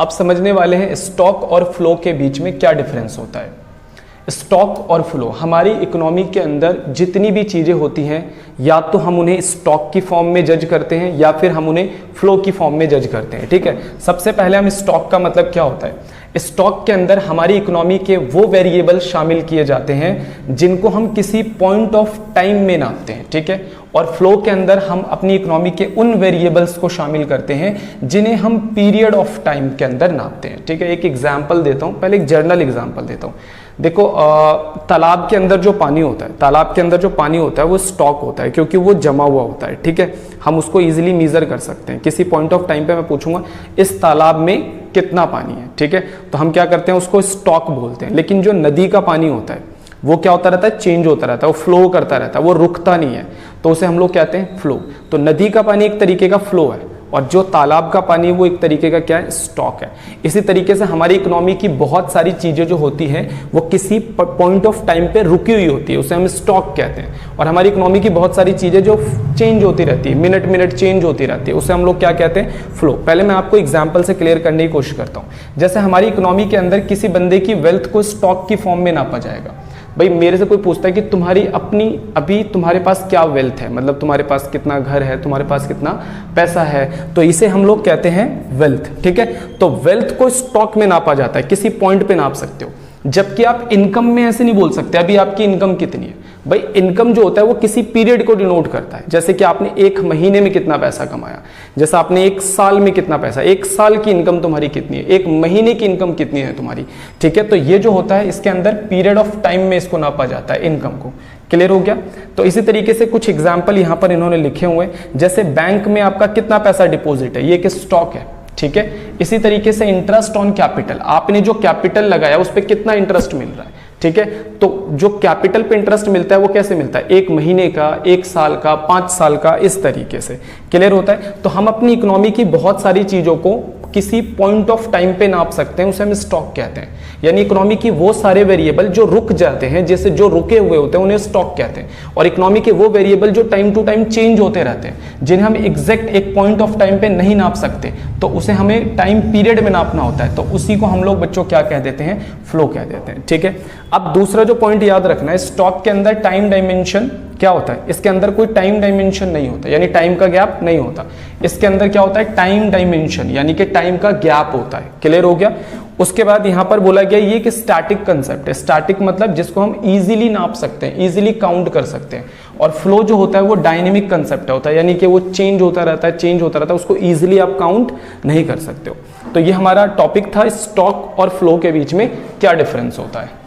अब समझने वाले हैं स्टॉक और फ्लो के बीच में क्या डिफरेंस होता है। स्टॉक और फ्लो, हमारी इकोनॉमी के अंदर जितनी भी चीज़ें होती हैं या तो हम उन्हें स्टॉक की फॉर्म में जज करते हैं या फिर हम उन्हें फ्लो की फॉर्म में जज करते हैं। ठीक है, सबसे पहले हम स्टॉक का मतलब क्या होता है। स्टॉक के अंदर हमारी इकोनॉमी के वो वेरिएबल शामिल किए जाते हैं जिनको हम किसी पॉइंट ऑफ टाइम में नापते हैं। ठीक है, और फ्लो के अंदर हम अपनी इकोनॉमी के उन वेरिएबल्स को शामिल करते हैं जिन्हें हम पीरियड ऑफ टाइम के अंदर नापते हैं। ठीक है, एक एग्जांपल देता हूं, पहले एक जर्नल एग्जांपल देता हूं। देखो तालाब के अंदर जो पानी होता है, तालाब के अंदर जो पानी होता है वो स्टॉक होता है क्योंकि वो जमा हुआ होता है। ठीक है, हम उसको इजीली मेजर कर सकते हैं। किसी पॉइंट ऑफ टाइम पे मैं पूछूंगा इस तालाब में कितना पानी है, ठीक है, तो हम क्या करते हैं, उसको स्टॉक बोलते हैं। लेकिन जो नदी का पानी होता है वो क्या होता रहता है, चेंज होता रहता है, वो फ्लो करता रहता है, वो रुकता नहीं है, तो उसे हम लोग कहते हैं फ्लो। तो नदी का पानी एक तरीके का फ्लो है और जो तालाब का पानी वो एक तरीके का क्या है, स्टॉक है। इसी तरीके से हमारी इकोनॉमी की बहुत सारी चीज़ें जो होती हैं वो किसी पॉइंट ऑफ टाइम पे रुकी हुई होती है, उसे हम स्टॉक कहते हैं। और हमारी इकोनॉमी की बहुत सारी चीज़ें जो चेंज होती रहती है, मिनट मिनट चेंज होती रहती है, उसे हम लोग क्या कहते हैं, फ्लो। पहले मैं आपको एग्जाम्पल से क्लियर करने की कोशिश करता हूँ। जैसे हमारी इकोनॉमी के अंदर किसी बंदे की वेल्थ को स्टॉक की फॉर्म में नापा जाएगा। भाई मेरे से कोई पूछता है कि तुम्हारी अपनी अभी तुम्हारे पास क्या वेल्थ है, मतलब तुम्हारे पास कितना घर है, तुम्हारे पास कितना पैसा है, तो इसे हम लोग कहते हैं वेल्थ। ठीक है, तो वेल्थ को स्टॉक में नापा जाता है, किसी पॉइंट पे नाप सकते हो। जबकि आप इनकम में ऐसे नहीं बोल सकते अभी आपकी इनकम कितनी है। भाई इनकम जो होता है वो किसी पीरियड को डिनोट करता है, जैसे कि आपने एक महीने में कितना पैसा कमाया, जैसा आपने एक साल में कितना पैसा, एक साल की इनकम तुम्हारी कितनी है, एक महीने की इनकम कितनी है तुम्हारी। ठीक है, तो ये जो होता है इसके अंदर पीरियड ऑफ टाइम में इसको नापा जाता है, इनकम को। क्लियर हो गया। तो इसी तरीके से कुछ एग्जाम्पल यहाँ पर इन्होंने लिखे हुए, जैसे बैंक में आपका कितना पैसा डिपॉजिट है, ये एक स्टॉक है। ठीक है, इसी तरीके से इंटरेस्ट ऑन कैपिटल, आपने जो कैपिटल लगाया उस पर कितना इंटरेस्ट मिल रहा है। ठीक है, तो जो कैपिटल पे इंटरेस्ट मिलता है वो कैसे मिलता है, एक महीने का, एक साल का, 5 साल का, इस तरीके से। क्लियर होता है। तो हम अपनी इकोनॉमी की बहुत सारी चीजों को किसी पॉइंट ऑफ टाइम पे नाप सकते हैं, उसे हम स्टॉक कहते हैं। यानी इकोनॉमी की वो सारे वेरिएबल जो रुक जाते हैं, जैसे जो रुके हुए होते हैं उन्हें स्टॉक कहते हैं। और इकोनॉमी के वो वेरिएबल जो टाइम टू टाइम चेंज होते रहते हैं, जिन्हें हम एग्जैक्ट एक पॉइंट ऑफ टाइम पे नहीं नाप सकते, तो उसे हमें टाइम पीरियड में नापना होता है, तो उसी को हम लोग बच्चों क्या कह देते हैं, फ्लो कह देते हैं। ठीक है, अब दूसरा जो पॉइंट याद रखना है, स्टॉक के अंदर टाइम डायमेंशन क्या होता है, इसके अंदर कोई टाइम डायमेंशन नहीं होता, यानी टाइम का गैप नहीं होता। इसके अंदर क्या होता है, टाइम डायमेंशन, यानी कि टाइम का गैप होता है। क्लियर हो गया। उसके बाद यहां पर बोला गया ये कि स्टैटिक कंसेप्ट है। स्टैटिक मतलब जिसको हम इजीली नाप सकते हैं, इजीली काउंट कर सकते हैं। और फ्लो जो होता है वो डायनेमिक कंसेप्ट होता है, यानी कि वो चेंज होता रहता है, चेंज होता रहता है, उसको इजीली आप काउंट नहीं कर सकते हो। तो ये हमारा टॉपिक था, स्टॉक और फ्लो के बीच में क्या डिफरेंस होता है।